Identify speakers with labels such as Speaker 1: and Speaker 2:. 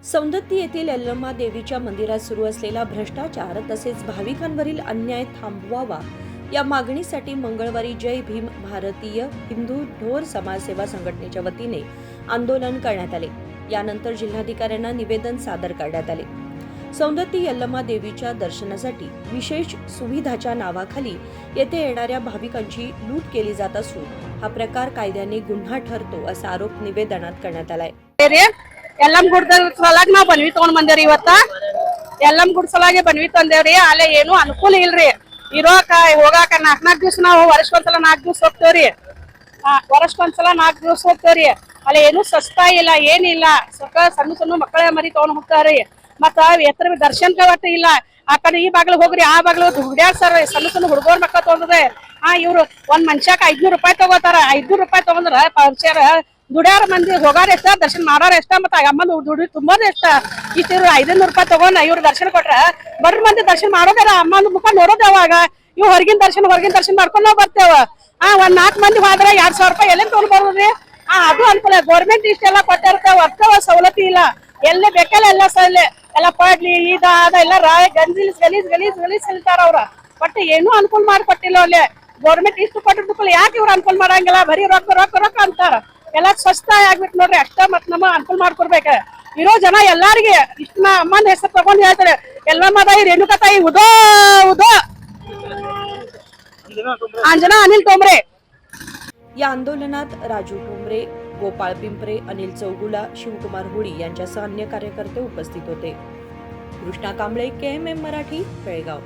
Speaker 1: सौंदत्ती येथील यल्लम्मा देवीच्या मंदिरात सुरू असलेला भ्रष्टाचार तसेच भाविकांवरील अन्याय थांबवावा या मागणीसाठी मंगळवारी जय भीम भारतीय हिंदू ढोर समाजसेवा संघटनेच्या वतीने आंदोलन करण्यात आले। यानंतर जिल्हाधिकाऱ्यांना निवेदन सादर करण्यात आले। सौंदत्ती यल्लम्मा देवीच्या दर्शनासाठी विशेष सुविधाच्या नावाखाली येथे येणाऱ्या भाविकांची लूट केली जात असून हा प्रकार कायद्याने गुन्हा ठरतो असा आरोप निवेदनात करण्यात आलाय।
Speaker 2: यल्लम गुड ಸಲಾಗಿ ನಾವು ಬನ್ವಿ ತಗೊಂಡ್ ಬಂದೇವ್ರಿ ಇವತ್ತ ಯಲ್ಲಮ್ ಗುಡ್ ಸಲಾಗಿ ಬನ್ವಿ ತಂದೇವ್ರಿ ಅಲ್ಲೇ ಏನು ಅನುಕೂಲ ಇಲ್ರಿ ಇರೋಕ ಹೋಗಾಕ 4 ದಿವಸ ನಾವು ವರ್ಷಕ್ಕೊಂದ್ಸಲ 4 ದಿವಸ ಹೋಗ್ತೇವ್ರಿ ವರ್ಷಕ್ಕೊಂದ್ಸಲ 4 ದಿವಸ ಹೋಗ್ತೇವ್ರಿ ಅಲ್ಲೇ ಏನು ಸಸ್ತಾ ಇಲ್ಲ ಏನಿಲ್ಲ ಸಣ್ಣ ಸಣ್ಣ ಮಕ್ಕಳ ಮರಿ ತಗೊಂಡ್ ಹೋಗ್ತಾರ್ರಿ ಮತ್ತ ಎತ್ತರ ದರ್ಶನಕ್ಕೆ ಒಟ್ಟ ಇಲ್ಲ ಆ ಕಡೆ ಈ ಬಾಗ್ಲು ಹೋಗ್ರಿ ಆ ಬಾಗ್ಲು ಹುಡ್ಯಾಡ್ ಸರ್ ಸಣ್ಣ ಸಣ್ಣ ಹುಡುಗರ ಮಕ್ಕಳ ತಗೊಂಡ್ರೆ ಇವ್ರು ಒಂದ್ ಮನುಷ್ಯಕ್ಕೆ 500 ರೂಪಾಯಿ ತಗೋತಾರ 500 ರೂಪಾಯಿ ತಗೊಂಡ್ರ ಪರಿಚಯ ದುಡ್ಯಾರ ಮಂದಿ ಹೋಗಾರ ಎಷ್ಟ ದರ್ಶನ ಮಾಡಾರ ಎಷ್ಟ ಮತ್ತ ಅಮ್ಮನ ದುಡ್ಡು ತುಂಬೋದ್ ಎಷ್ಟ ಇಷ್ಟ 500 ರೂಪಾಯಿ ತಗೊಂಡ ಇವ್ರು ದರ್ಶನ ಕೊಟ್ರ ಬರ್ರ ಮಂದಿ ದರ್ಶನ ಮಾಡೋದಾರ ಅಮ್ಮನ ಮುಖ ನೋಡೋದ್ ಯಾವಾಗ ಇವ್ ಹೊರಗಿನ ದರ್ಶನ ಮಾಡ್ಕೊಂಡ್ ನಾವ್ ಬರ್ತೇವ ಒಂದ್ 4 ಮಂದಿ ಹೋದ್ರ 2000 ರೂಪಾಯಿ ಎಲ್ಲಿ ತಗೊಂಡ್ ಬರೋದ್ರಿ ಅದು ಅನುಕೂಲ ಗೌರ್ಮೆಂಟ್ ಇಷ್ಟೆಲ್ಲ ಕೊಟ್ಟಿರ್ತಾವ ಅರ್ಥವ ಸವಲತ್ತು ಇಲ್ಲ ಎಲ್ಲೇ ಬೇಕಲ್ಲ ಎಲ್ಲ ಸಲ್ಲೆ ಎಲ್ಲ ಪಾಡ್ಲಿ ಅದ ಎಲ್ಲ ರಾಯ ಗಲೀಜ್ ಹೇಳ್ತಾರ ಅವ್ರ ಬಟ್ ಏನು ಅನುಕೂಲ ಮಾಡ್ಕೊಟ್ಟಿಲ್ಲ ಅಲ್ಲೇ ಗೌರ್ಮೆಂಟ್ ಇಷ್ಟು ಕೊಟ್ಟಿದ್ದಕ್ಕೂ ಯಾಕೆ ಇವ್ರು ಅನುಕೂಲ ಮಾಡಂಗಿಲ್ಲ ಬರೀ ರೊಕ್ಕ ಅಂತಾರ ಎಲ್ಲ ಸ್ವಸ್ಥ ಆಗ್ಬಿಟ್ಟು ನೋಡ್ರಿ ಅಷ್ಟ ಮತ್ ನಮ್ಮ ಅನುಕೂಲ ಮಾಡ್ಕೊಡ್ಬೇಕ ಇರೋ ಜನ ಎಲ್ಲಾರಿಗೆ ಇಷ್ಟನ ಅಮ್ಮನ ಹೆಸರು ತಗೊಂಡ್ ಹೇಳ್ತಾರೆ ಯಲ್ಲಮ್ಮ ತಾಯಿ ರೇಣುಕಾ ತಾಯಿ ಉದೋ अंजना अनिल तोमरे।
Speaker 1: या आंदोलनात राजू ठोंबरे, गोपाळ पिंपरे, अनिल चौगुला, शिवकुमार होळी यांच्यासह अन्य कार्यकर्ते उपस्थित होते। कृष्णा कांबळे, KMM मराठी, बेळगाव।